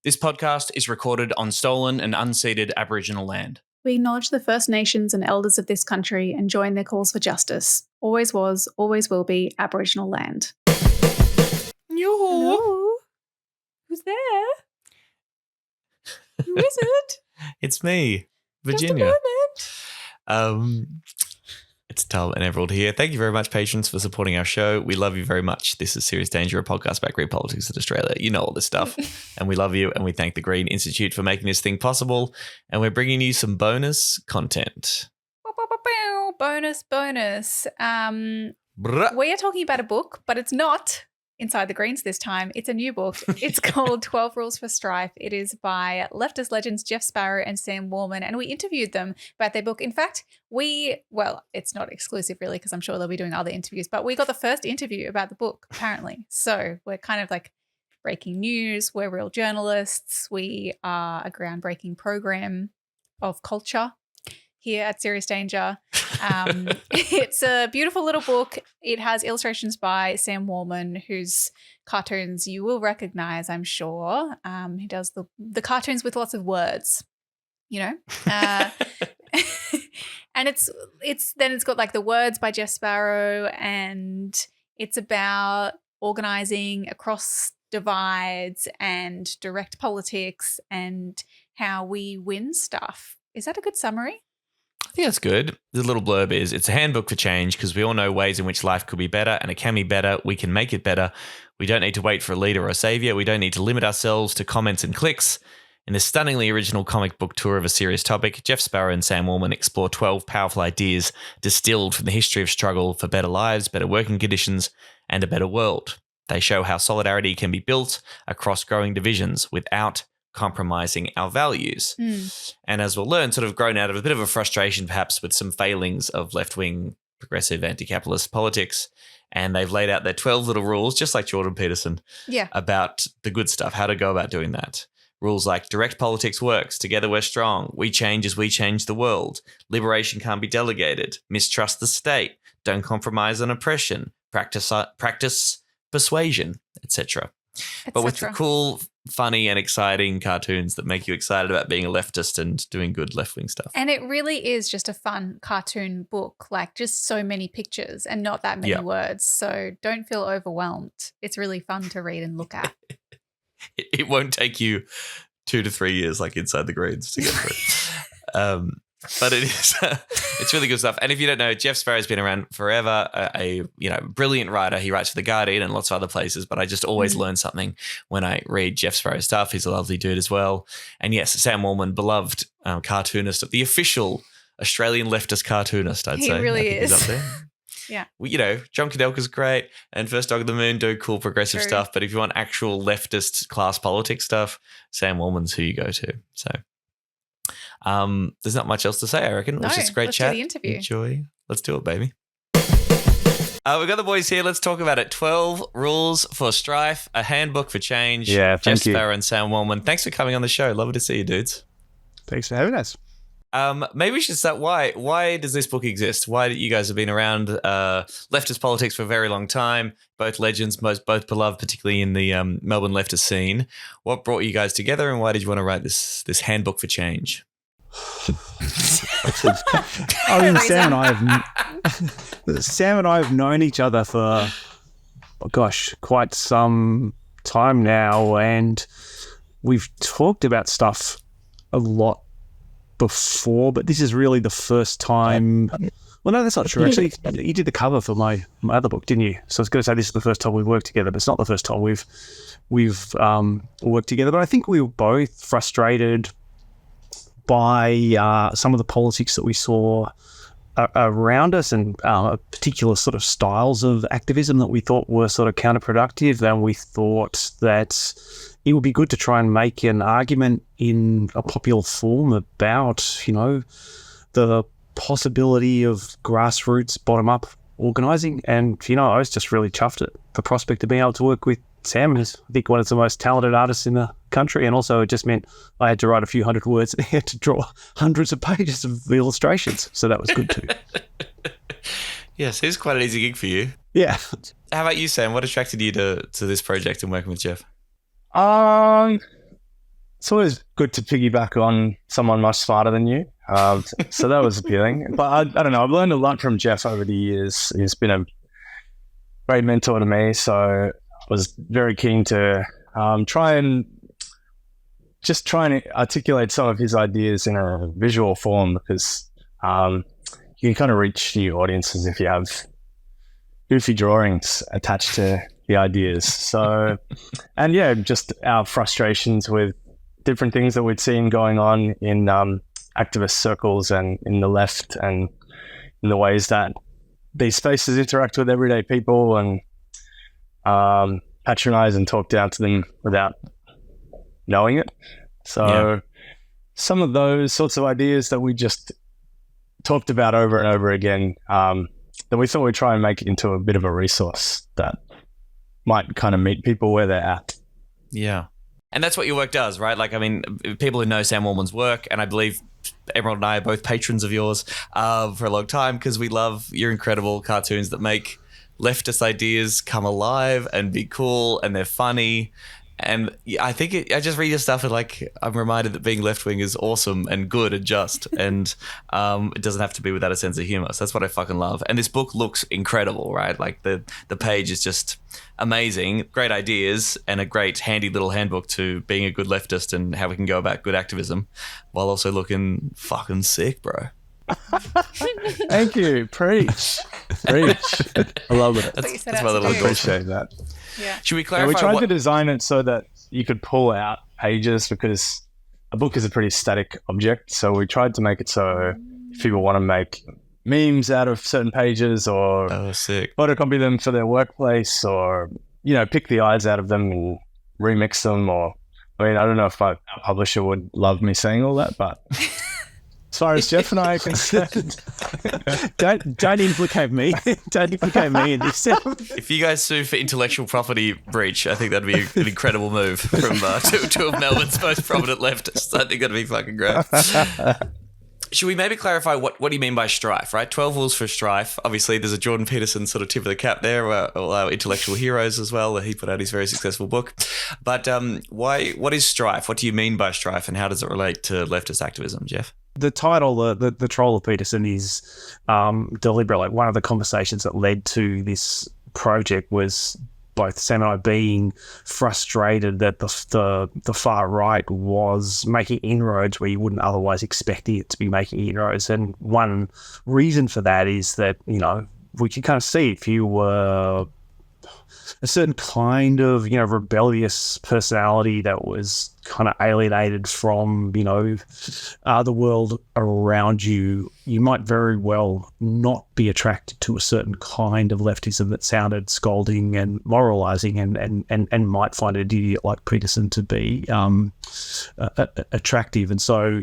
This podcast is recorded on stolen and unceded Aboriginal land. We acknowledge the First Nations and elders of this country and join their calls for justice. Always was, always will be Aboriginal land. Hello? Who's there? Who is it? It's me, Virginia. Just a moment. It's Tal and Everald here. Thank you very much, patrons, for supporting our show. We love you very much. This is Serious Danger, a podcast about Green politics in Australia. You know all this stuff. And we love you, and we thank the Green Institute for making this thing possible. And we're bringing you some bonus content. Bonus. Bruh. We are talking about a book, but it's not Inside the Greens this time. It's a new book. It's called 12 Rules for Strife. It is by leftist legends Jeff Sparrow and Sam Wallman, and we interviewed them about their book. In fact, it's not exclusive really because I'm sure they'll be doing other interviews, but we got the first interview about the book apparently. So we're kind of like breaking news. We're real journalists. We are a groundbreaking program of culture here at Serious Danger. It's a beautiful little book. It has illustrations by Sam Wallman, whose cartoons you will recognize, I'm sure. He does the cartoons with lots of words, you know. And it's got like the words by Jeff Sparrow, and it's about organizing across divides and direct politics and how we win stuff. Is that a good summary? I think that's good. The little blurb is, it's a handbook for change because we all know ways in which life could be better, and it can be better. We can make it better. We don't need to wait for a leader or a savior. We don't need to limit ourselves to comments and clicks. In this stunningly original comic book tour of a serious topic, Jeff Sparrow and Sam Wallman explore 12 powerful ideas distilled from the history of struggle for better lives, better working conditions, and a better world. They show how solidarity can be built across growing divisions without compromising our values. And as we'll learn, sort of grown out of a bit of a frustration perhaps with some failings of left-wing progressive anti-capitalist politics. And they've laid out their 12 little rules, just like Jordan Peterson, about the good stuff, how to go about doing that. Rules like direct politics works, together we're strong, we change as we change the world, liberation can't be delegated, mistrust the state, don't compromise on oppression, practice persuasion, etc. But with the cool, funny and exciting cartoons that make you excited about being a leftist and doing good left-wing stuff. And it really is just a fun cartoon book, like just so many pictures and not that many words. So don't feel overwhelmed. It's really fun to read and look at. It won't take you 2 to 3 years like Inside the Greens to get through. But it is, it's really good stuff. And if you don't know, Jeff Sparrow's been around forever, a brilliant writer. He writes for The Guardian and lots of other places, but I just always learn something when I read Jeff Sparrow's stuff. He's a lovely dude as well. And yes, Sam Wallman, beloved cartoonist, the official Australian leftist cartoonist, I'd say. He really is. He's up there. Yeah. Well, John Kudelka's great, and First Dog of the Moon do cool progressive stuff. But if you want actual leftist class politics stuff, Sam Wallman's who you go to. So there's not much else to say, I reckon. It was just a great chat. Do the interview. Enjoy. Let's do it, baby. We've got the boys here. Let's talk about it. 12 Rules for Strife, a handbook for change. Yeah, thank you. Jeff Sparrow and Sam Wallman. Thanks for coming on the show. Lovely to see you, dudes. Thanks for having us. Maybe we should start. Why does this book exist? Why you guys have been around leftist politics for a very long time, both legends, both beloved, particularly in the Melbourne leftist scene. What brought you guys together, and why did you want to write this handbook for change? I mean, Sam and I have known each other for, quite some time now, and we've talked about stuff a lot before, but this is really the first time. Well, no, that's not true. Actually, you did the cover for my other book, didn't you? So I was going to say this is the first time we've worked together, but it's not the first time we've worked together. But I think we were both frustrated by some of the politics that we saw around us, and particular sort of styles of activism that we thought were sort of counterproductive, and we thought that it would be good to try and make an argument in a popular form about, the possibility of grassroots, bottom-up organising. And, I was just really chuffed at the prospect of being able to work with Sam, who's, I think, one of the most talented artists in the country. And also it just meant I had to write a few hundred words and I had to draw hundreds of pages of illustrations. So that was good too. Yes, it's quite an easy gig for you. Yeah. How about you, Sam? What attracted you to this project and working with Jeff? it's always good to piggyback on someone much smarter than you. So that was appealing. But I don't know. I've learned a lot from Jeff over the years. He's been a great mentor to me. So I was very keen to try and articulate some of his ideas in a visual form, because you can kind of reach new audiences if you have goofy drawings attached to the ideas. So, and yeah, just our frustrations with different things that we'd seen going on in activist circles and in the left, and in the ways that these spaces interact with everyday people and patronize and talk down to them without knowing it. So some of those sorts of ideas that we just talked about over and over again, that we thought we'd try and make it into a bit of a resource that might kind of meet people where they're at. Yeah. And that's what your work does, right? Like, I mean, people who know Sam Wallman's work, and I believe everyone and I are both patrons of yours for a long time, because we love your incredible cartoons that make leftist ideas come alive and be cool, and they're funny. And I think I just read your stuff and like I'm reminded that being left-wing is awesome and good and just, and it doesn't have to be without a sense of humor. So that's what I fucking love. And this book looks incredible, right? Like the page is just amazing, great ideas, and a great handy little handbook to being a good leftist and how we can go about good activism while also looking fucking sick, bro. Thank you. Preach. I love it. That's my little I appreciate that. Yeah. Should we clarify? We tried to design it so that you could pull out pages, because a book is a pretty static object. So we tried to make it so if people want to make memes out of certain pages, or sick, photocopy them for their workplace, or pick the eyes out of them and remix them, or I mean, I don't know if our publisher would love me saying all that, but as far as Jeff and I are concerned, don't implicate me. Don't implicate me in this. If you guys sue for intellectual property breach, I think that'd be an incredible move from two of Melbourne's most prominent leftists. I think that'd be fucking great. Should we maybe clarify what do you mean by Strife, right? 12 Rules for Strife. Obviously, there's a Jordan Peterson sort of tip of the cap there, all our intellectual heroes as well. He put out his very successful book. But what is Strife? What do you mean by Strife, and how does it relate to leftist activism, Jeff? The title, the Troll of Peterson, is deliberate. Like, one of the conversations that led to this project was both Sam and I being frustrated that the far right was making inroads where you wouldn't otherwise expect it to be making inroads. And one reason for that is that, we can kind of see if you were a certain kind of, rebellious personality that was kind of alienated from, the world around you, you might very well not be attracted to a certain kind of leftism that sounded scolding and moralizing, and might find an idiot like Peterson to be attractive. And so,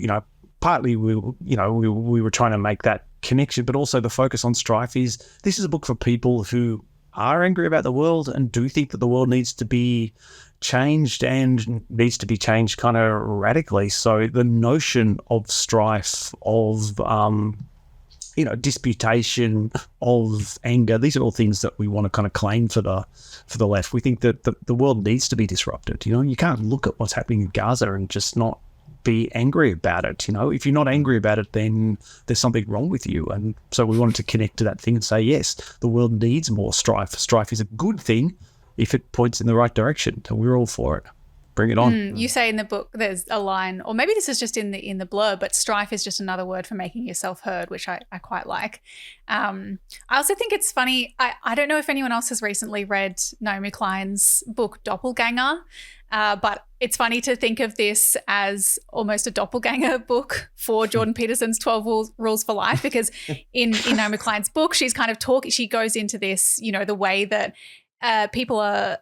partly we were trying to make that connection, but also the focus on Strife is this is a book for people who are angry about the world and do think that the world needs to be changed, and needs to be changed kind of radically. So the notion of strife, of disputation, of anger, these are all things that we want to kind of claim for the left. We think that the world needs to be disrupted. You can't look at what's happening in Gaza and just not be angry about it. If you're not angry about it, then there's something wrong with you. And so we wanted to connect to that thing and say, yes, the world needs more strife. Strife is a good thing if it points in the right direction. So we're all for it. Bring it on. You say in the book there's a line, or maybe this is just in the blurb, but strife is just another word for making yourself heard, which I quite like. I also think it's funny. I don't know if anyone else has recently read Naomi Klein's book Doppelganger, but it's funny to think of this as almost a doppelganger book for Jordan Peterson's 12 Rules for Life, because in Naomi Klein's book, she's kind of she goes into this, the way that people are,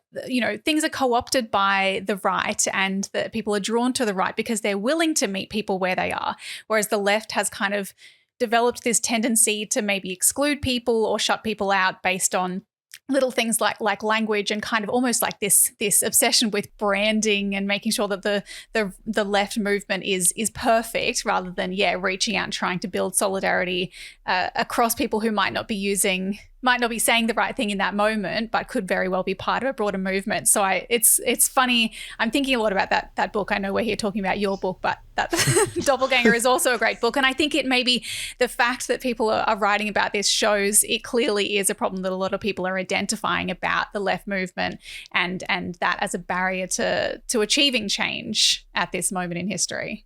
things are co-opted by the right, and that people are drawn to the right because they're willing to meet people where they are. Whereas the left has kind of developed this tendency to maybe exclude people or shut people out based on little things like language, and kind of almost like this obsession with branding and making sure that the left movement is perfect, rather than reaching out and trying to build solidarity across people who might not be using might not be saying the right thing in that moment, but could very well be part of a broader movement. So it's funny. I'm thinking a lot about that book. I know we're here talking about your book, but that Doppelganger is also a great book. And I think it maybe the fact that people are writing about this shows it clearly is a problem that a lot of people are identifying about the left movement and that as a barrier to achieving change at this moment in history.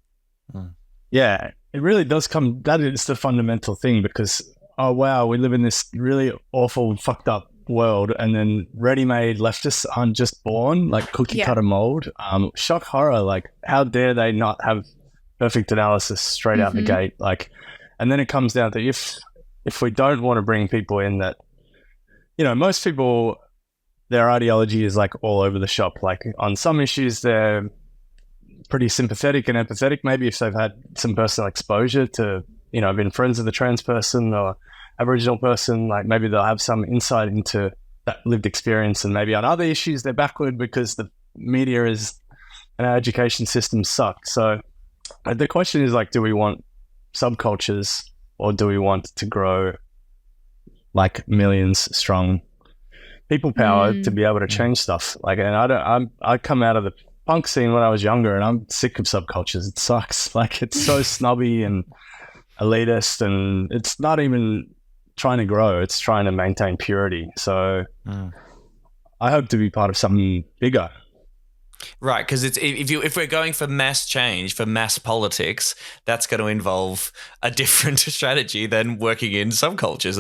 Yeah, it really does come, that is the fundamental thing, because oh wow, we live in this really awful, fucked up world, and then ready-made leftists aren't just born, like cookie-cutter mold. Shock horror, like how dare they not have perfect analysis straight out the gate? Like, and then it comes down to if we don't want to bring people in that, most people, their ideology is like all over the shop. Like on some issues, they're pretty sympathetic and empathetic, maybe if they've had some personal exposure to, been friends of the trans person or Aboriginal person, like maybe they'll have some insight into that lived experience. And maybe on other issues, they're backward because the media and our education system suck. So the question is like, do we want subcultures or do we want to grow like millions strong people power to be able to change stuff? Like, and I come out of the punk scene when I was younger and I'm sick of subcultures. It sucks. Like it's so snobby and elitist, and it's not even trying to grow, it's trying to maintain purity. So I hope to be part of something bigger. Right, because it's if we're going for mass change, for mass politics, that's going to involve a different strategy than working in subcultures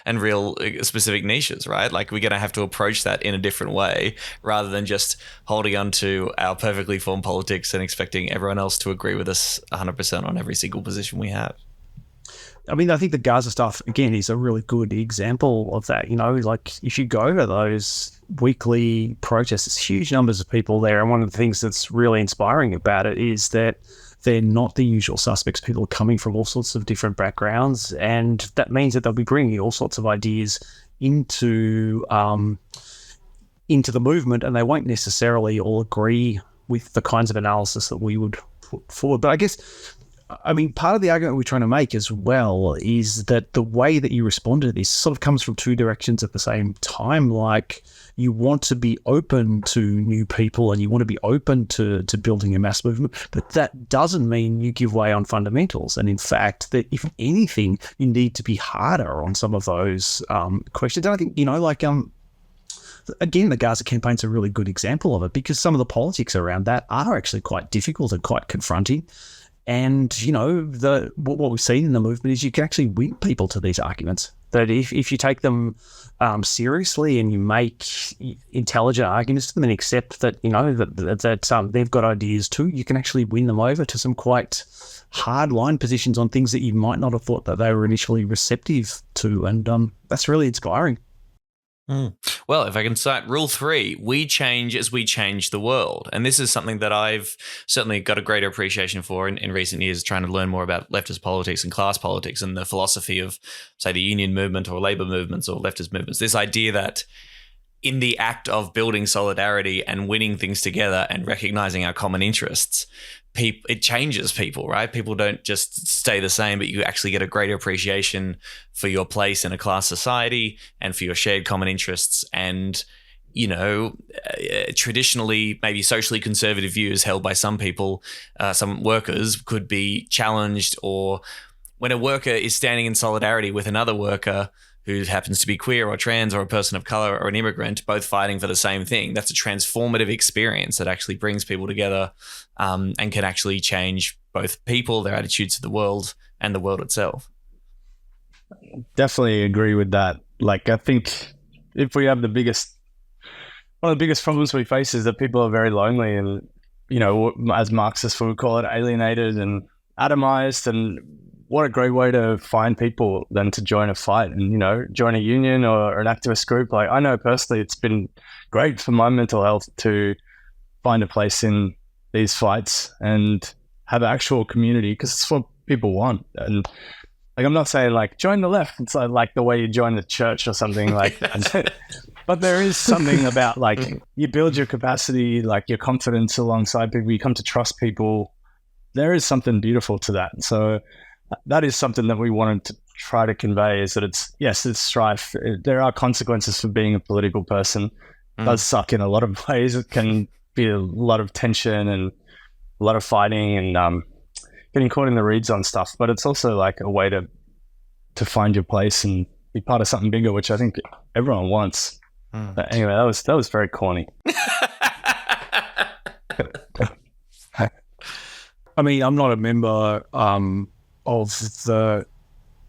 and real specific niches, right? Like we're going to have to approach that in a different way rather than just holding on to our perfectly formed politics and expecting everyone else to agree with us 100% on every single position we have. I mean, I think the Gaza stuff, again, is a really good example of that. Like if you go to those weekly protests, there's huge numbers of people there. And one of the things that's really inspiring about it is that they're not the usual suspects. People are coming from all sorts of different backgrounds. And that means that they'll be bringing all sorts of ideas into the movement, and they won't necessarily all agree with the kinds of analysis that we would put forward. But I mean, part of the argument we're trying to make as well is that the way that you respond to this sort of comes from two directions at the same time. Like, you want to be open to new people and you want to be open to building a mass movement, but that doesn't mean you give way on fundamentals. And in fact, that if anything, you need to be harder on some of those questions. And I think, again, the Gaza campaign's a really good example of it, because some of the politics around that are actually quite difficult and quite confronting. And, what we've seen in the movement is you can actually win people to these arguments. That if you take them seriously and you make intelligent arguments to them and accept that, that they've got ideas too, you can actually win them over to some quite hard-line positions on things that you might not have thought that they were initially receptive to. And that's really inspiring. Well, if I can cite rule 3, we change as we change the world. And this is something that I've certainly got a greater appreciation for in recent years, trying to learn more about leftist politics and class politics and the philosophy of, say, the union movement or labor movements or leftist movements. This idea that in the act of building solidarity and winning things together and recognizing our common interests, it changes people, right? People don't just stay the same, but you actually get a greater appreciation for your place in a class society and for your shared common interests. And, traditionally, maybe socially conservative views held by some people, some workers, could be challenged. Or when a worker is standing in solidarity with another worker who happens to be queer or trans or a person of color or an immigrant, both fighting for the same thing, that's a transformative experience that actually brings people together and can actually change both people, their attitudes to the world, and the world itself. Definitely agree with that. Like, I think if we have one of the biggest problems we face is that people are very lonely and, as Marxists we would call it, alienated and atomized. And what a great way to find people than to join a fight and, join a union or an activist group. Like, I know personally it's been great for my mental health to find a place in these fights and have actual community, because it's what people want. And like, I'm not saying like join the left. It's like the way you join the church or something like that. But there is something about like you build your capacity, like your confidence alongside people. You come to trust people. There is something beautiful to that. So that is something that we wanted to try to convey is that it's strife. There are consequences for being a political person. It does suck in a lot of ways. It can be a lot of tension and a lot of fighting and getting caught in the reeds on stuff. But it's also like a way to find your place and be part of something bigger, which I think everyone wants. But anyway, that was very corny. I mean, I'm not a member of the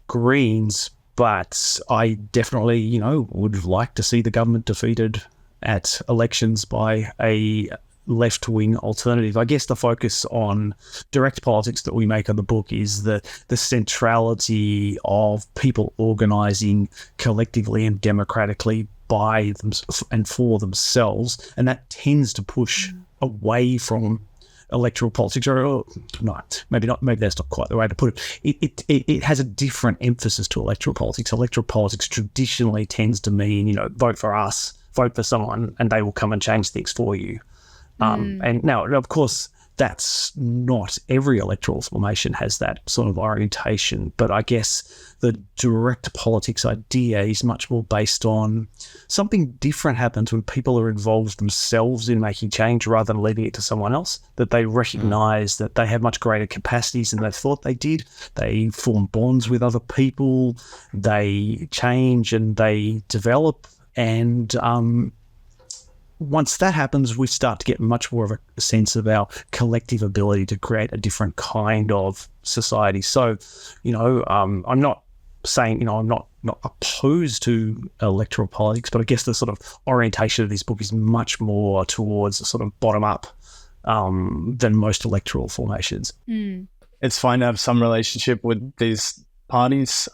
Greens, but I definitely, would like to see the government defeated at elections by a left-wing alternative. I guess the focus on direct politics that we make on the book is the centrality of people organising collectively and democratically by them and for themselves, and that tends to push away from electoral politics, or not. Maybe that's not quite the way to put it. It has a different emphasis to electoral politics. Electoral politics traditionally tends to mean, vote for us, vote for someone, and they will come and change things for you. And now, of course, that's not every electoral formation has that sort of orientation, but I guess the direct politics idea is much more based on something different happens when people are involved themselves in making change rather than leaving it to someone else, that they recognise that they have much greater capacities than they thought they did. They form bonds with other people, they change and they develop, and once that happens, we start to get much more of a sense of our collective ability to create a different kind of society. So, I'm not saying, I'm not opposed to electoral politics, but I guess the sort of orientation of this book is much more towards a sort of bottom up than most electoral formations. It's fine to have some relationship with these parties.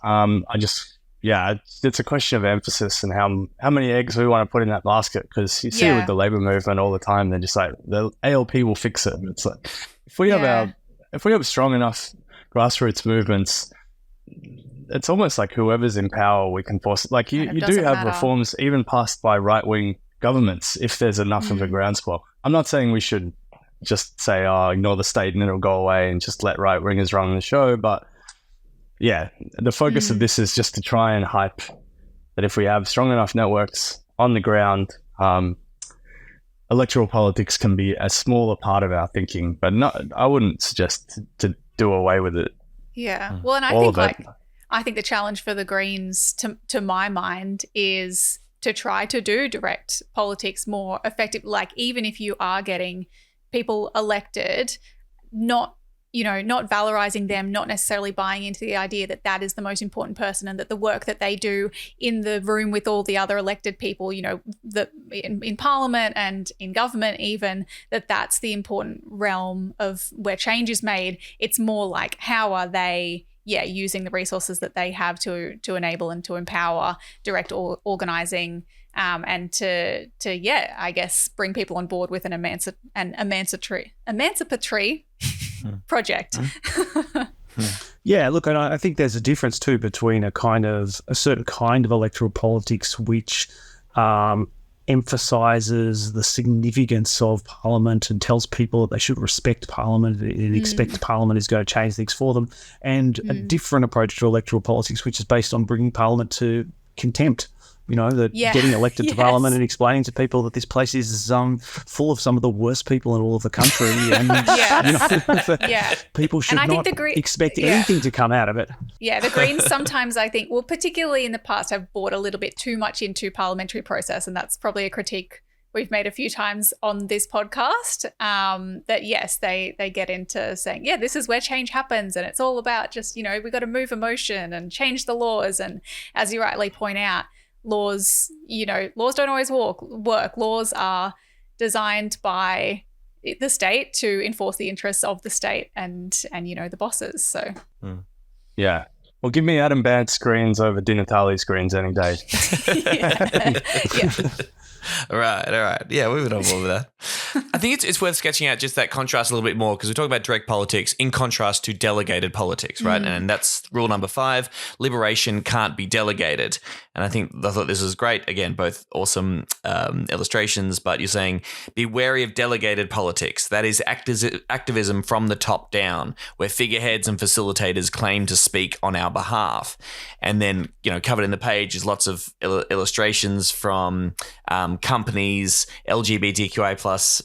It's a question of emphasis and how many eggs we want to put in that basket, because you see it with the labour movement all the time. They're just like, the ALP will fix it. And it's like, if we have strong enough grassroots movements, it's almost like whoever's in power, we can force it. Like you do have reforms even passed by right-wing governments if there's enough of a groundswell. I'm not saying we should just say, ignore the state and it'll go away and just let right-wingers run the show, but yeah, the focus of this is just to try and hype that if we have strong enough networks on the ground, electoral politics can be a smaller part of our thinking, but I wouldn't suggest to do away with it. Yeah. Well, and I think the challenge for the Greens, to my mind, is to try to do direct politics more effective. Like, even if you are getting people elected, not valorizing them, not necessarily buying into the idea that that is the most important person and that the work that they do in the room with all the other elected people, in Parliament and in government even, that's the important realm of where change is made. It's more like, how are they using the resources that they have to enable and to empower direct organizing, and to I guess bring people on board with an emancipatory project. Yeah, look, and I think there's a difference too between a certain kind of electoral politics which emphasises the significance of Parliament and tells people that they should respect Parliament and expect Parliament is going to change things for them, and a different approach to electoral politics which is based on bringing Parliament to contempt. Getting elected to Parliament and explaining to people that this place is full of some of the worst people in all of the country, and people should not expect anything to come out of it. Yeah, the Greens sometimes, I think, particularly in the past, have bought a little bit too much into parliamentary process, and that's probably a critique we've made a few times on this podcast, that yes, they get into saying, this is where change happens, and it's all about just, we've got to move a motion and change the laws. And as you rightly point out, laws don't always work. Laws are designed by the state to enforce the interests of the state and the bosses. So yeah. Well, give me Adam Bad screens over Di Natale screens any day. All right. Yeah, we would on board with that. I think it's worth sketching out just that contrast a little bit more because we talk about direct politics in contrast to delegated politics, right? And that's rule number 5, liberation can't be delegated. And I thought this was great. Again, both awesome illustrations, but you're saying be wary of delegated politics. That is activism from the top down, where figureheads and facilitators claim to speak on our behalf. And then, covered in the page is lots of illustrations from companies, LGBTQI plus.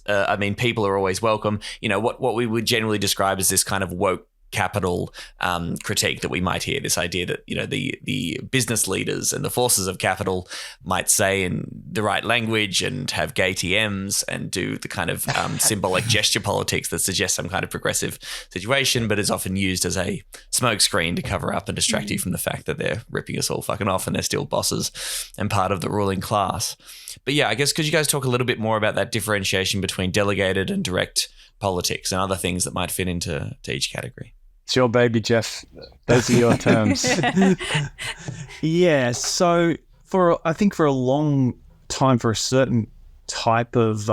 People are always welcome. What we would generally describe as this kind of woke capital critique that we might hear, this idea that the business leaders and the forces of capital might say in the right language and have gay TMs and do the kind of symbolic gesture politics that suggests some kind of progressive situation, but is often used as a smokescreen to cover up and distract you from the fact that they're ripping us all fucking off and they're still bosses and part of the ruling class. But yeah, I guess could you guys talk a little bit more about that differentiation between delegated and direct politics and other things that might fit into each category? It's your baby, Jeff. Those are your terms. Yeah. So I think for a long time, for a certain type of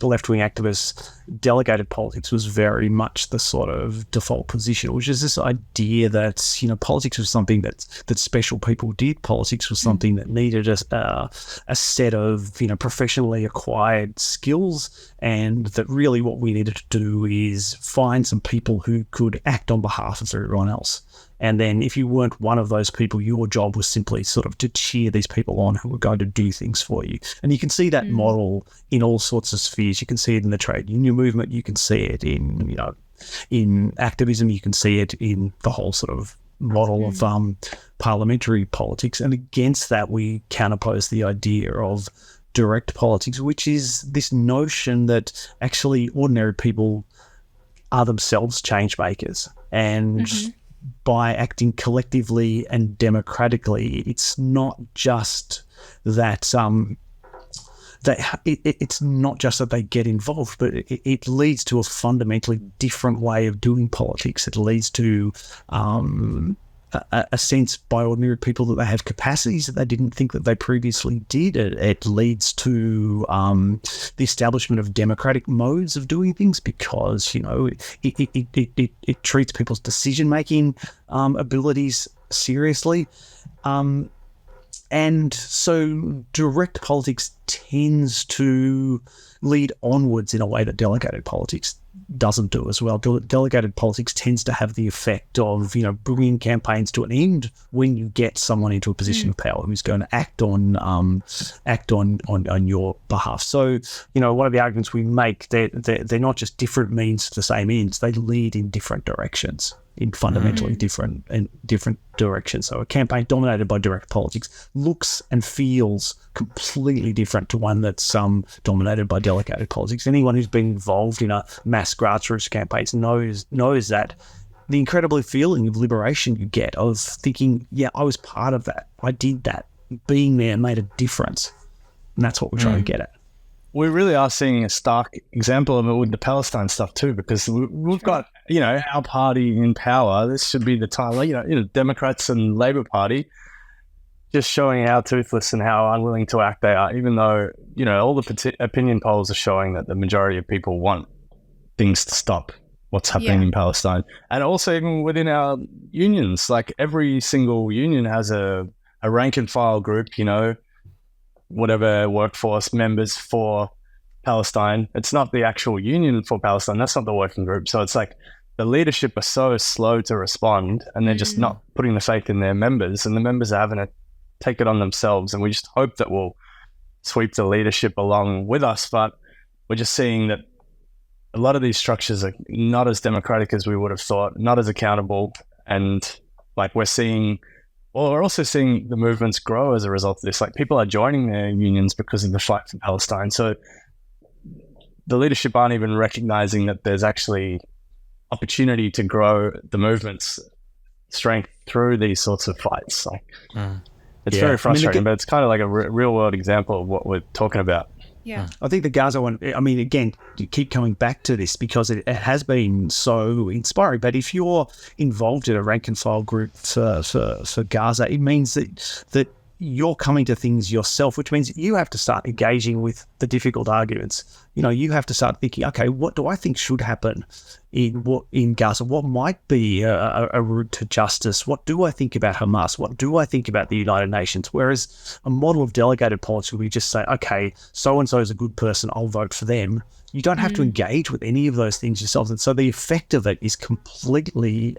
left-wing activists, delegated politics was very much the sort of default position, which is this idea that politics was something that special people did. Politics was something that needed a set of professionally acquired skills, and that really what we needed to do is find some people who could act on behalf of everyone else. And then if you weren't one of those people, your job was simply sort of to cheer these people on who were going to do things for you. And you can see that model in all sorts of spheres. You can see it in the trade union movement. You can see it in activism. You can see it in the whole sort of model of parliamentary politics. And against that, we counterpose the idea of direct politics, which is this notion that actually ordinary people are themselves change makers. And by acting collectively and democratically, it's not just that it's not just that they get involved, but it leads to a fundamentally different way of doing politics. It leads to a sense by ordinary people that they have capacities that they didn't think that they previously did. It leads to the establishment of democratic modes of doing things because, it treats people's decision-making abilities seriously. And so direct politics tends to lead onwards in a way that delegated politics doesn't do as well. Delegated politics tends to have the effect of, bringing campaigns to an end when you get someone into a position of power who's going to act on your behalf. So, one of the arguments we make, they're not just different means to the same ends, they lead in different directions. In fundamentally different directions. So a campaign dominated by direct politics looks and feels completely different to one that's dominated by delegated politics. Anyone who's been involved in a mass grassroots campaigns knows that the incredible feeling of liberation you get of thinking, yeah, I was part of that. I did that. Being there made a difference. And that's what we're trying to get at. We really are seeing a stark example of it with the Palestine stuff too, because we've got, our party in power. This should be the time, Democrats and Labor Party just showing how toothless and how unwilling to act they are, even though, all the opinion polls are showing that the majority of people want things to stop what's happening in Palestine. And also even within our unions, like every single union has a rank and file group, whatever workforce members for Palestine. It's not the actual union for Palestine. That's not the working group. So it's like the leadership are so slow to respond and they're just not putting the faith in their members, and the members are having to take it on themselves. And we just hope that we'll sweep the leadership along with us. But we're just seeing that a lot of these structures are not as democratic as we would have thought, not as accountable. And we're also seeing the movements grow as a result of this. Like people are joining their unions because of the fight for Palestine. So the leadership aren't even recognizing that there's actually opportunity to grow the movement's strength through these sorts of fights. It's very frustrating, but it's kind of like a real world example of what we're talking about. Yeah. I think the Gaza one, again, you keep coming back to this because it has been so inspiring. But if you're involved in a rank and file group for Gaza, it means that you're coming to things yourself, which means you have to start engaging with the difficult arguments. You have to start thinking, okay, what do I think should happen in Gaza? What might be a route to justice? What do I think about Hamas? What do I think about the United Nations? Whereas a model of delegated politics where we just say, okay, so-and-so is a good person, I'll vote for them. You don't have to engage with any of those things yourself. And so the effect of it is completely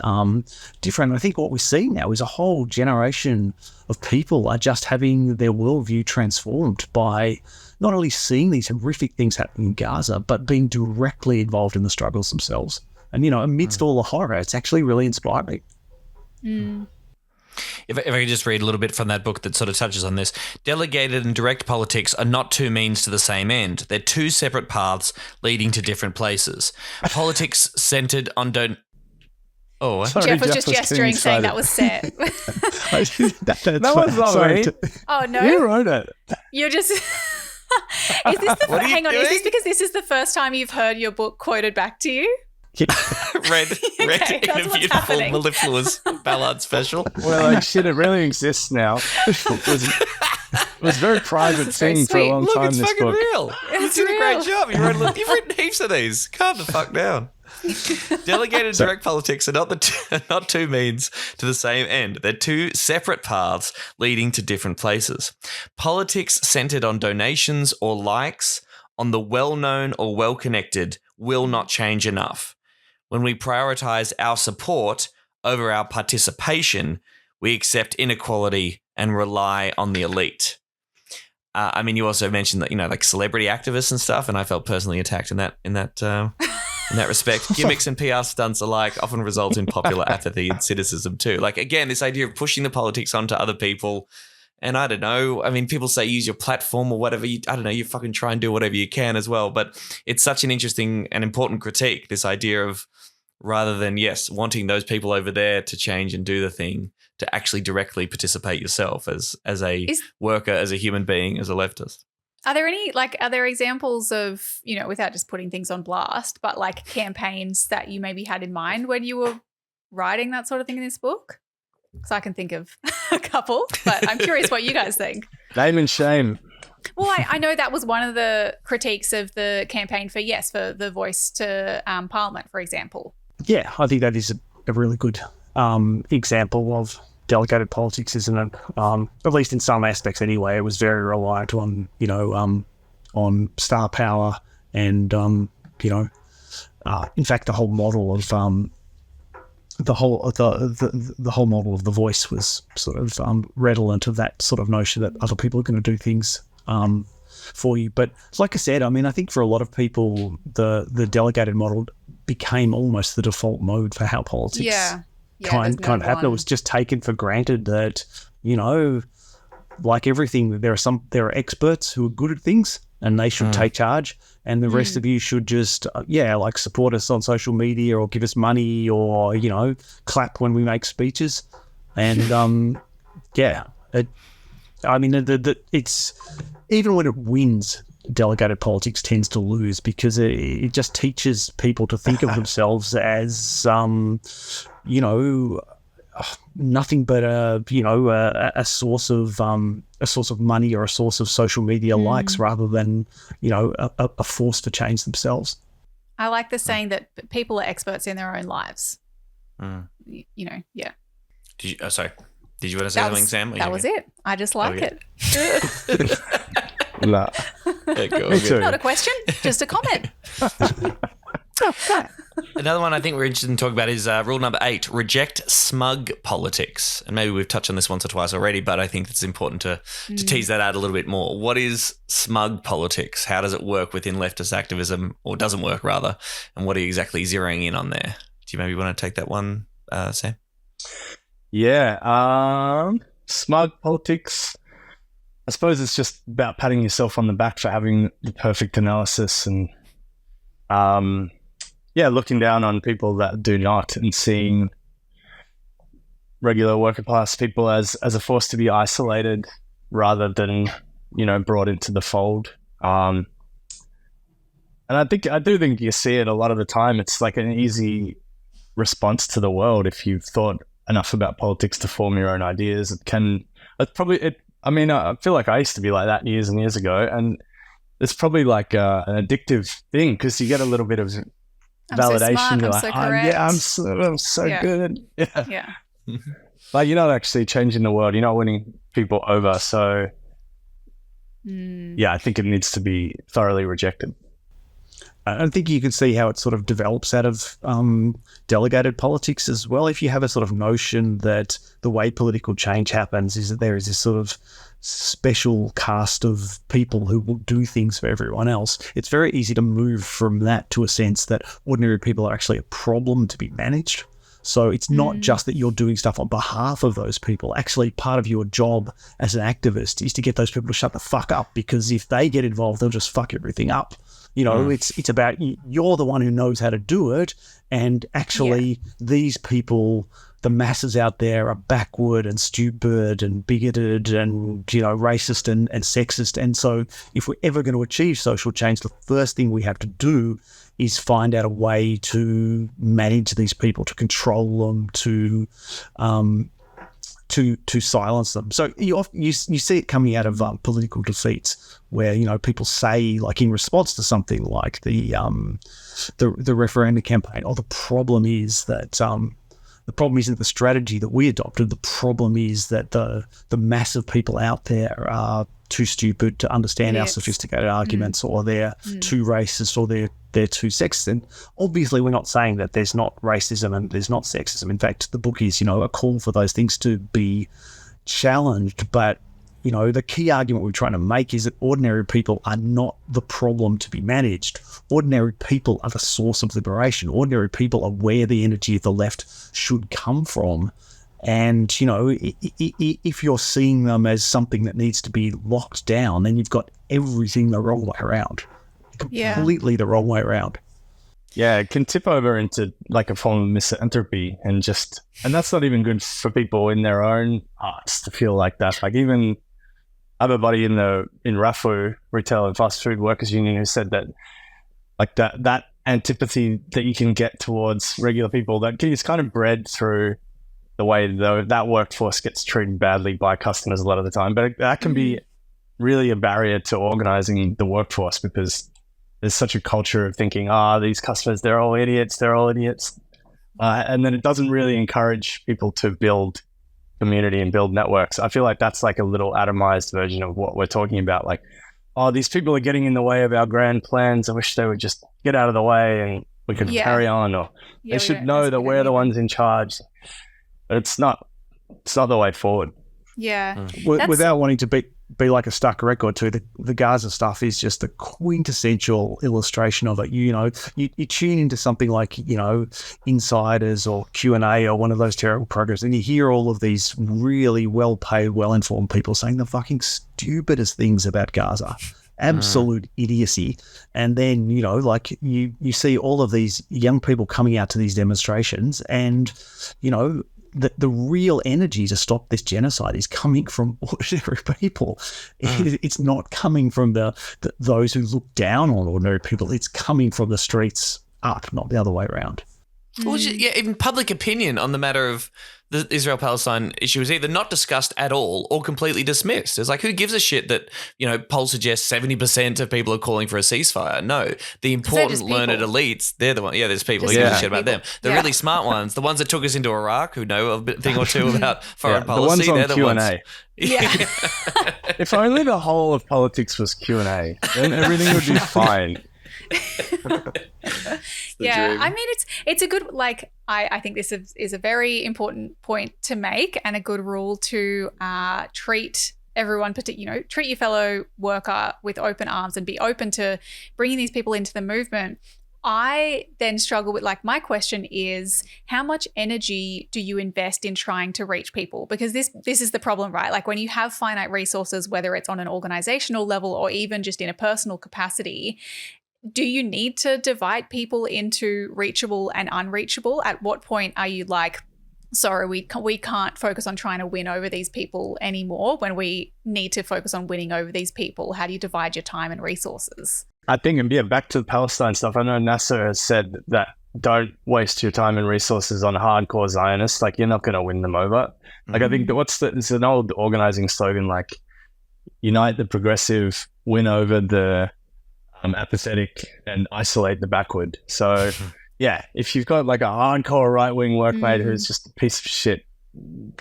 different. I think what we see now is a whole generation of people are just having their worldview transformed by not only seeing these horrific things happening in Gaza, but being directly involved in the struggles themselves. And, amidst all the horror, it's actually really inspiring. If I could just read a little bit from that book that sort of touches on this. Delegated and direct politics are not two means to the same end. They're two separate paths leading to different places. Politics centered on Oh, what? Jeff was just gesturing, saying that was set. That was not me. Oh, no? You wrote it. You're just... Hang on, is this because this is the first time you've heard your book quoted back to you? read Okay, in a beautiful mellifluous ballad special. Well, like, shit, it really exists now. It was a very private thing for a long Look, time, it's this fucking book. real. You did a great job. You've written heaps of these. Calm the fuck down. Delegated and direct politics are not two means to the same end. They're two separate paths leading to different places. Politics centered on donations or likes on the well-known or well-connected will not change enough. When we prioritize our support over our participation, we accept inequality and rely on the elite. You also mentioned that, like celebrity activists and stuff, and I felt personally attacked in that respect. Gimmicks and PR stunts alike often result in popular apathy and cynicism too. Like, again, this idea of pushing the politics onto other people. And I don't know, people say use your platform or whatever. You fucking try and do whatever you can as well. But it's such an interesting and important critique, this idea of rather than, yes, wanting those people over there to change and do the thing, to actually directly participate yourself as a worker, as a human being, as a leftist. Are there examples of, without just putting things on blast, but like campaigns that you maybe had in mind when you were writing that sort of thing in this book? Because I can think of a couple, but I'm curious what you guys think. Name and shame. Well, I know that was one of the critiques of the campaign for the voice to Parliament, for example. Yeah, I think that is a really good example of delegated politics, isn't it? At least in some aspects anyway. It was very reliant on, on star power and, in fact, the whole model of the whole model of the voice was sort of redolent of that sort of notion that other people are going to do things for you. But like I said, I think for a lot of people, the delegated model became almost the default mode for how politics kind of happened. It was just taken for granted that, like everything, there are experts who are good at things and they should take charge, and the rest of you should just support us on social media or give us money or clap when we make speeches. And it's even when it wins, delegated politics tends to lose because it just teaches people to think of themselves as nothing but a source of money or a source of social media likes rather than a force to change themselves. I like the saying that people are experts in their own lives. Yeah. Did you want to say something, Sam? That was it. I just like it. Nah. Me too. Not a question, just a comment. Another one I think we're interested in talking about is rule number 8, reject smug politics. And maybe we've touched on this once or twice already, but I think it's important to tease that out a little bit more. What is smug politics? How does it work within leftist activism, or doesn't work rather? And what are you exactly zeroing in on there? Do you maybe want to take that one, Sam? Yeah. Smug politics. I suppose it's just about patting yourself on the back for having the perfect analysis and looking down on people that do not, and seeing regular working class people as a force to be isolated rather than, brought into the fold. And I do think you see it a lot of the time. It's like an easy response to the world if you've thought enough about politics to form your own ideas. I mean, I feel like I used to be like that years and years ago, and it's probably like an addictive thing because you get a little bit of validation. You're like, I'm so Yeah. good. Yeah. Yeah. Like, you're not actually changing the world. You're not winning people over. So, yeah, I think it needs to be thoroughly rejected. I think you can see how it sort of develops out of delegated politics as well. If you have a sort of notion that the way political change happens is that there is this sort of special cast of people who will do things for everyone else, it's very easy to move from that to a sense that ordinary people are actually a problem to be managed. So it's not just that you're doing stuff on behalf of those people. Actually, part of your job as an activist is to get those people to shut the fuck up, because if they get involved, they'll just fuck everything up. You know, it's about you're the one who knows how to do it, and actually these people, the masses out there, are backward and stupid and bigoted and, you know, racist and sexist. And so if we're ever going to achieve social change, the first thing we have to do is find out a way to manage these people, to control them, to silence them. So you see it coming out of political defeats, where, you know, people say, like, in response to something like the referendum campaign, the problem is that the problem isn't the strategy that we adopted. The problem is that the mass of people out there are too stupid to understand our sophisticated arguments, or they're too racist, or they're too sexist. And obviously we're not saying that there's not racism and there's not sexism. In fact, the book is, you know, a call for those things to be challenged. But, you know, the key argument we're trying to make is that ordinary people are not the problem to be managed. Ordinary people are the source of liberation. Ordinary people are where the energy of the left should come from. And, you know, if you're seeing them as something that needs to be locked down, then you've got everything the wrong way around. Completely the wrong way around. Yeah, it can tip over into like a form of misanthropy, and that's not even good for people in their own hearts to feel like that. Like, even I have a buddy in RAFU, Retail and Fast Food Workers Union, who said that, like, that antipathy that you can get towards regular people, that is kind of bred through the way that workforce gets treated badly by customers a lot of the time. But that can be really a barrier to organizing the workforce, because there's such a culture of thinking, these customers, they're all idiots. And then it doesn't really encourage people to build community and build networks. I feel like that's like a little atomized version of what we're talking about. Like, these people are getting in the way of our grand plans. I wish they would just get out of the way and we could carry on. Or they should know that we're the ones in charge. But it's not the way forward. Yeah. Without wanting to be like a stuck record too, the Gaza stuff is just the quintessential illustration of it. You know, you tune into something like, you know, Insiders or Q&A or one of those terrible programs, and you hear all of these really well-paid, well-informed people saying the fucking stupidest things about Gaza. Absolute idiocy. And then, you know, like you see all of these young people coming out to these demonstrations, and, you know, the real energy to stop this genocide is coming from ordinary people. It's not coming from those who look down on ordinary people. It's coming from the streets up, not the other way around. Well, even public opinion on the matter of the Israel-Palestine issue is either not discussed at all or completely dismissed. It's like, who gives a shit that, you know, polls suggest 70% of people are calling for a ceasefire? No, the important learned elites, they're the ones. Yeah, there's people who give a shit about them. The really smart ones, the ones that took us into Iraq, who know a thing or two about foreign policy, the ones they're the on ones. Yeah. If only the whole of politics was Q&A, then everything would be fine. Yeah, I mean, it's a good, like, I think this is a very important point to make, and a good rule to treat everyone, treat your fellow worker with open arms and be open to bringing these people into the movement. I then struggle with, like, my question is, how much energy do you invest in trying to reach people? Because this is the problem, right? Like, when you have finite resources, whether it's on an organizational level or even just in a personal capacity, do you need to divide people into reachable and unreachable? At what point are you like, sorry, we can't focus on trying to win over these people anymore when we need to focus on winning over these people? How do you divide your time and resources? I think, and back to the Palestine stuff, I know Nasser has said that don't waste your time and resources on hardcore Zionists. Like, you're not going to win them over. Like, I think it's an old organizing slogan, like, unite the progressive, win over the apathetic, and isolate the backward. So, yeah, if you've got like a hardcore right-wing workmate who's just a piece of shit,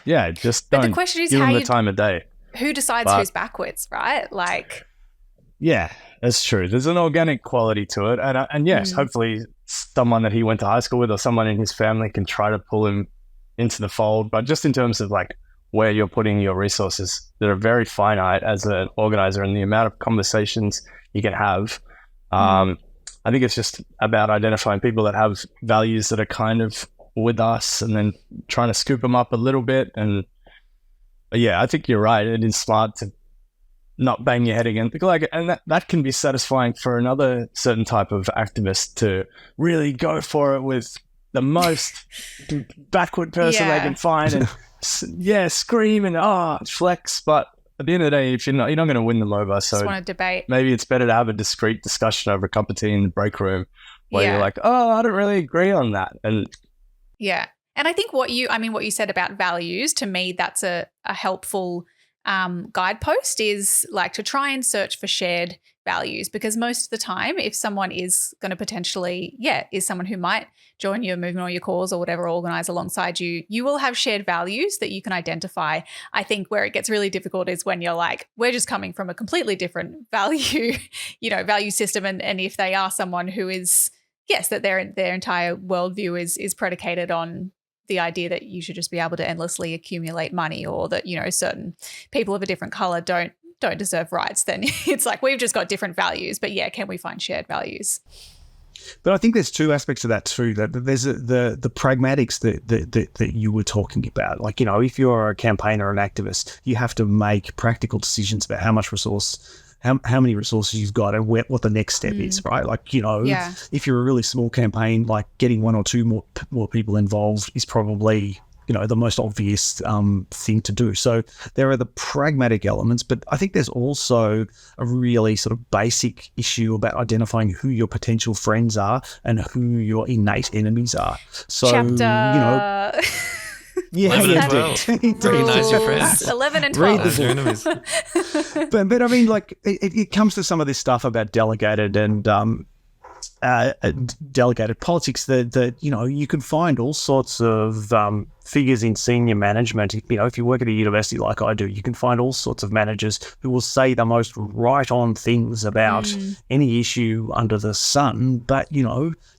yeah, just But don't the question is give how them the you, time of day. who decides But- who's backwards, right? Like, Yeah, that's true. There's an organic quality to it. And yes, hopefully someone that he went to high school with or someone in his family can try to pull him into the fold. But just in terms of like where you're putting your resources that are very finite as an organizer and the amount of conversations you can have, I think it's just about identifying people that have values that are kind of with us and then trying to scoop them up a little bit. And yeah, I think you're right. It is smart to not bang your head against, like, and that can be satisfying for another certain type of activist to really go for it with the most backward person they can find and scream and flex. But at the end of the day, if you're not going to win them over, so just want to debate. maybe it's better to have a discreet discussion over a cup of tea in the break room where you're like, I don't really agree on that. And yeah. And I think what you said about values, to me, that's a helpful guidepost, is like to try and search for shared values, because most of the time, if someone is going to potentially, is someone who might join your movement or your cause or whatever, organize alongside you, you will have shared values that you can identify. I think where it gets really difficult is when you're like, we're just coming from a completely different value, value system. And if they are someone who is, that their entire worldview is predicated on the idea that you should just be able to endlessly accumulate money, or that, certain people of a different color don't deserve rights, then it's like we've just got different values. But can we find shared values? But I think there's two aspects of that too. That there's the pragmatics that you were talking about. Like, if you're a campaigner or an activist, you have to make practical decisions about how much resource, how many resources you've got, and what the next step is, right? Like, if you're a really small campaign, like getting one or two more people involved is probably, the most obvious thing to do. So there are the pragmatic elements, but I think there's also a really sort of basic issue about identifying who your potential friends are and who your innate enemies are. So, Chapter... Yeah, 11 and 12. Recognize your friends. 11 and Read 12. Your enemies. but I mean, like, it comes to some of this stuff about delegated and delegated politics that you can find all sorts of figures in senior management. If you work at a university like I do, you can find all sorts of managers who will say the most right-on things about any issue under the sun, but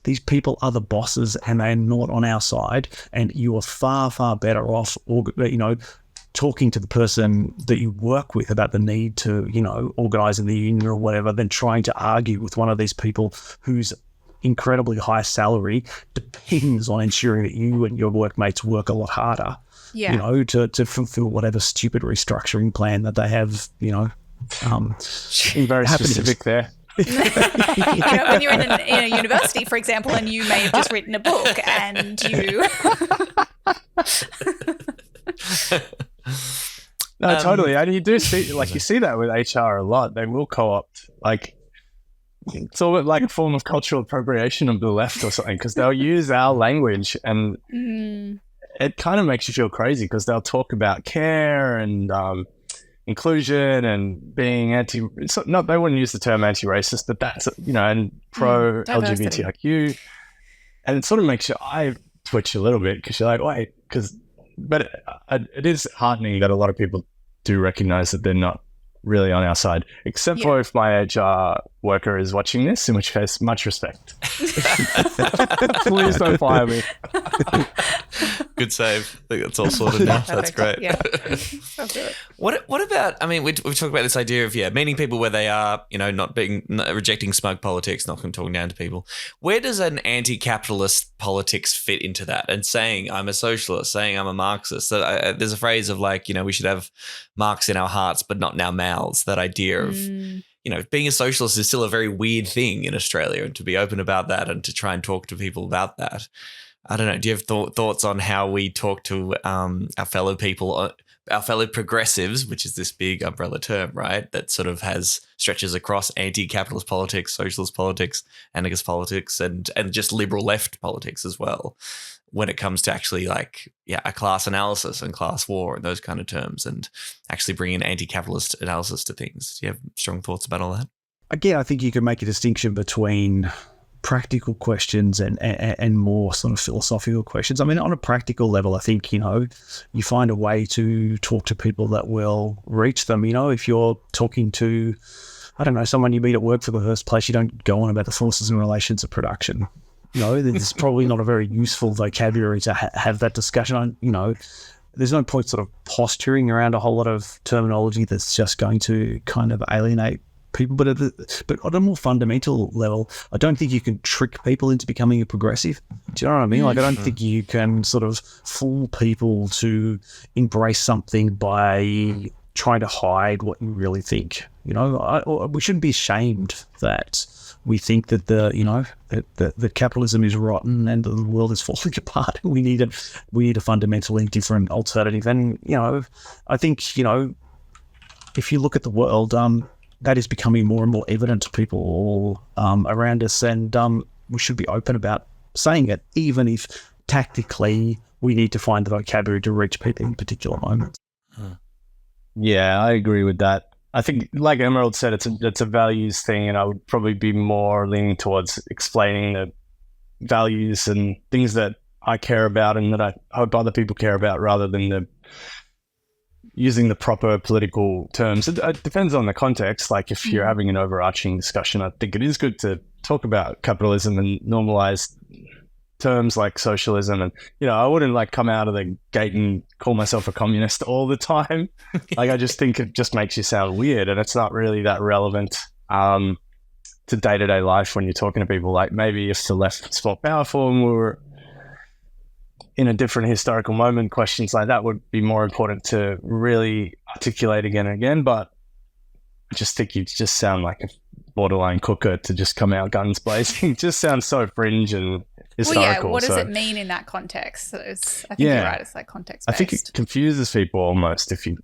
these people are the bosses and they're not on our side, and you are far, far better off talking to the person that you work with about the need to, organise in the union or whatever, than trying to argue with one of these people whose incredibly high salary depends on ensuring that you and your workmates work a lot harder, to fulfill whatever stupid restructuring plan that they have, very specific there. When you're in a university, for example, and you may have just written a book and you... No, totally. And you do see, you see that with HR a lot. They will co-opt, it's all like a form of cultural appropriation of the left or something, because they'll use our language, and it kind of makes you feel crazy, because they'll talk about care and inclusion and being they wouldn't use the term anti-racist, but that's, and pro-LGBTIQ. And it sort of makes your eye twitch a little bit, because you're like, wait, but it is heartening that a lot of people do recognize that they're not really on our side, except for if my HR worker is watching this, in which case, much respect. Please don't fire me. Good save. I think that's all sorted now. That's great. Yeah. What about, we've talked about this idea of, meeting people where they are, not rejecting smug politics, not talking down to people. Where does an anti-capitalist politics fit into that? And saying I'm a socialist, saying I'm a Marxist. So, there's a phrase of we should have Marx in our hearts, but not in our mouths. That idea of, being a socialist is still a very weird thing in Australia, and to be open about that and to try and talk to people about that. I don't know. Do you have thoughts on how we talk to our fellow people, our fellow progressives, which is this big umbrella term, right? That sort of stretches across anti-capitalist politics, socialist politics, anarchist politics, and just liberal left politics as well. when it comes to actually a class analysis and class war and those kind of terms, and actually bring in anti-capitalist analysis to things. Do you have strong thoughts about all that? Again, I think you can make a distinction between practical questions and more sort of philosophical questions. I mean, on a practical level, I think, you find a way to talk to people that will reach them. If you're talking to, I don't know, someone you meet at work for the first place, you don't go on about the forces and relations of production. There's probably not a very useful vocabulary to have that discussion. There's no point sort of posturing around a whole lot of terminology that's just going to kind of alienate people. But on a more fundamental level, I don't think you can trick people into becoming a progressive. Do you know what I mean? I don't think you can sort of fool people to embrace something by trying to hide what you really think. We shouldn't be ashamed that we think that that capitalism is rotten and the world is falling apart. We need a fundamentally different alternative. And I think if you look at the world, that is becoming more and more evident to people all around us, and we should be open about saying it, even if tactically we need to find the vocabulary to reach people in particular moments. Yeah, I agree with that. I think, like Emerald said, it's a values thing, and I would probably be more leaning towards explaining the values and things that I care about and that I hope other people care about, rather than using the proper political terms. It depends on the context. Like if you're having an overarching discussion, I think it is good to talk about capitalism and normalize terms like socialism. And, I wouldn't come out of the gate and call myself a communist all the time. I just think it just makes you sound weird, and it's not really that relevant to day-to-day life when you're talking to people. Like maybe if the left was more powerful and we were in a different historical moment, questions like that would be more important to really articulate again and again. But I just think you just sound like a borderline cooker to just come out guns blazing. It just sounds so fringe and historical. What does it mean in that context? I think you're right. It's context-based. I think it confuses people almost if you're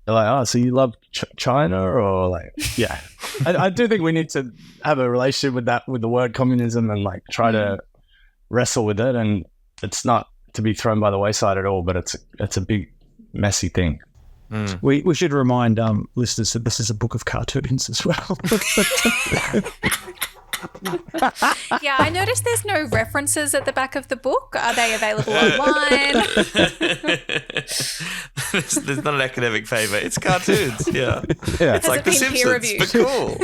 like, oh, so you love China, or yeah. I do think we need to have a relationship with the word communism and try to wrestle with it. And it's not to be thrown by the wayside at all, but it's a big, messy thing. We should remind listeners that this is a book of cartoons as well. Yeah, I noticed there's no references at the back of the book. Are they available online? There's not an academic favour. It's cartoons. Yeah. It's like The Simpsons, but cool.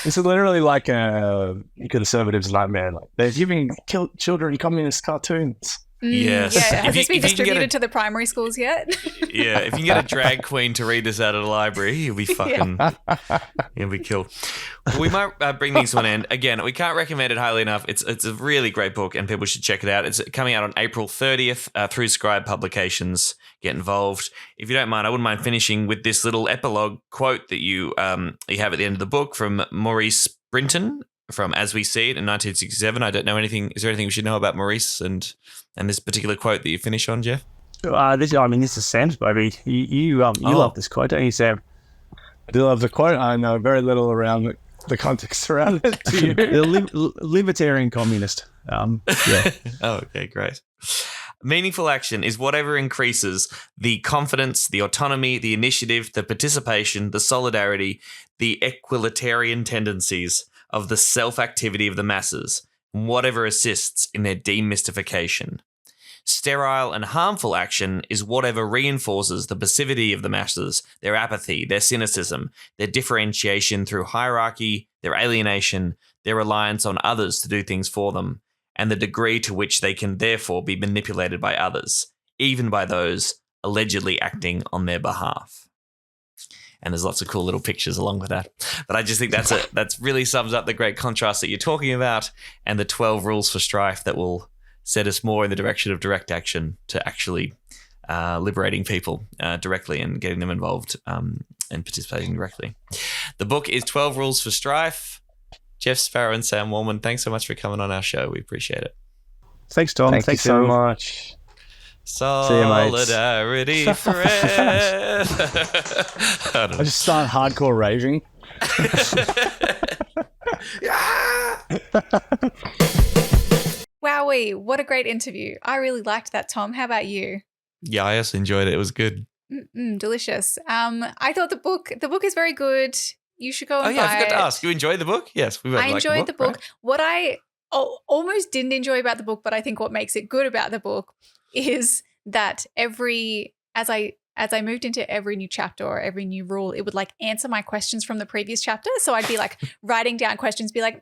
It's literally like a conservative's nightmare. They're giving children communist cartoons. Yes. Yeah. Has this been distributed to the primary schools yet? Yeah. If you can get a drag queen to read this out of the library, you'll be fucking, you'll be killed. We might bring things to an end. Again, we can't recommend it highly enough. It's a really great book and people should check it out. It's coming out on April 30th through Scribe Publications. Get involved. If you don't mind, I wouldn't mind finishing with this little epilogue quote that you have at the end of the book from Maurice Brinton from As We See It in 1967. I don't know anything. Is there anything we should know about Maurice and this particular quote that you finish on, Jeff? This is Sam's baby. You love this quote, don't you, Sam? I do love the quote. I know very little around the context around it. Do you? The libertarian communist. Yeah. Oh, okay, great. Meaningful action is whatever increases the confidence, the autonomy, the initiative, the participation, the solidarity, the equalitarian tendencies of the self-activity of the masses, and whatever assists in their demystification. Sterile and harmful action is whatever reinforces the passivity of the masses, their apathy, their cynicism, their differentiation through hierarchy, their alienation, their reliance on others to do things for them, and the degree to which they can therefore be manipulated by others, even by those allegedly acting on their behalf. And there's lots of cool little pictures along with that. But I just think that's really sums up the great contrast that you're talking about and the 12 rules for strife that will set us more in the direction of direct action to actually liberating people directly and getting them involved and participating directly. The book is 12 Rules for Strife. Jeff Sparrow and Sam Wallman, thanks so much for coming on our show. We apprate it. Thanks, Tom. Thanks so everyone. much. Solidarity forever. I just start hardcore raving. Yeah. Wowee, what a great interview. I really liked that, Tom. How about you? Yeah, I also enjoyed it. It was good. Delicious. I thought the book is very good. You should go and buy I forgot it. to ask. You enjoyed the book? Yes, we both I liked enjoyed the book. Right? What I almost didn't enjoy about the book, but I think what makes it good about the book is that as I moved into every new chapter or every new rule, it would like answer my questions from the previous chapter. So I'd be like writing down questions, be like,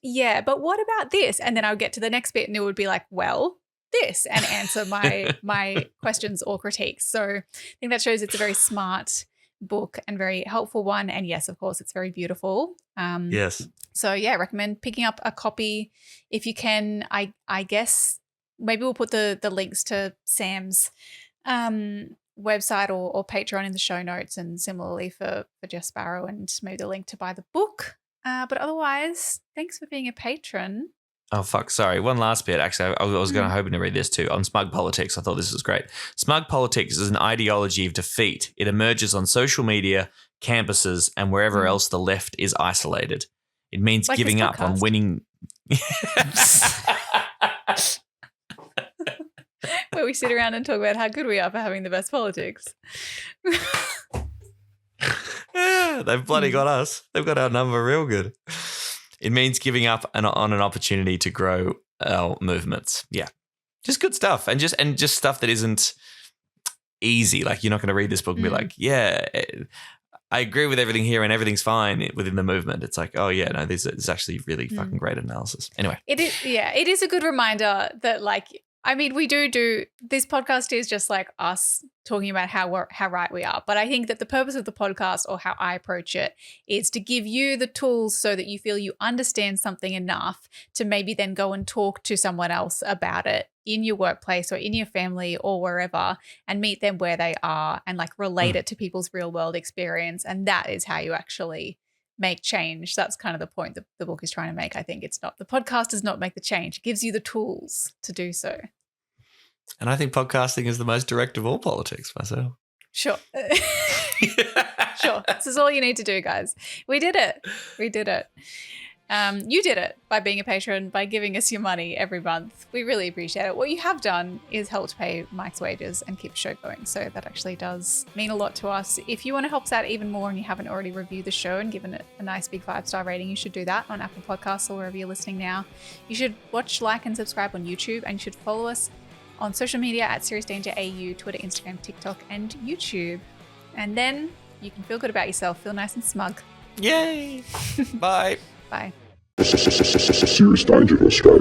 yeah, but what about this? And then I would get to the next bit and it would be like, well, this, and answer my questions or critiques. So I think that shows it's a very smart book and very helpful one. And yes, of course, it's very beautiful. Yes. So yeah, I recommend picking up a copy if you can. I guess maybe we'll put the links to Sam's website or Patreon in the show notes, and similarly for Jeff Sparrow, and maybe the link to buy the book. But otherwise, thanks for being a patron. Oh, fuck. Sorry. One last bit. Actually, I was hoping to read this too. On smug politics, I thought this was great. Smug politics is an ideology of defeat. It emerges on social media, campuses, and wherever else the left is isolated. It means Like giving this up on podcast. winning. Where we sit around and talk about how good we are for having the best politics. Yeah, they've bloody got us. They've got our number real good. It means giving up on an opportunity to grow our movements. Yeah, just good stuff, and just stuff that isn't easy. Like, you're not going to read this book and be like, yeah, I agree with everything here and everything's fine within the movement. It's like, oh yeah, no, this is actually really fucking great analysis. Anyway, It is a good reminder that, like, I mean, we do this podcast is just like us talking about how right we are. But I think that the purpose of the podcast, or how I approach it, is to give you the tools so that you feel you understand something enough to maybe then go and talk to someone else about it in your workplace or in your family or wherever, and meet them where they are and like relate it to people's real world experience. And that is how you actually make change. That's kind of the point that the book is trying to make. I think it's not, the podcast does not make the change. It gives you the tools to do so. and I think podcasting is the most direct of all politics myself. Sure. Sure. This is all you need to do, guys. We did it. You did it by being a patron, by giving us your money every month. We really appreciate it. What you have done is helped pay Mike's wages and keep the show going. So that actually does mean a lot to us. If you want to help us out even more and you haven't already reviewed the show and given it a nice big 5-star rating, you should do that on Apple Podcasts or wherever you're listening now. You should watch, like, and subscribe on YouTube, and you should follow us on social media at Serious Danger AU, Twitter, Instagram, TikTok, and YouTube. And then you can feel good about yourself, feel nice and smug. Yay! Bye. Bye. Serious Danger Australia.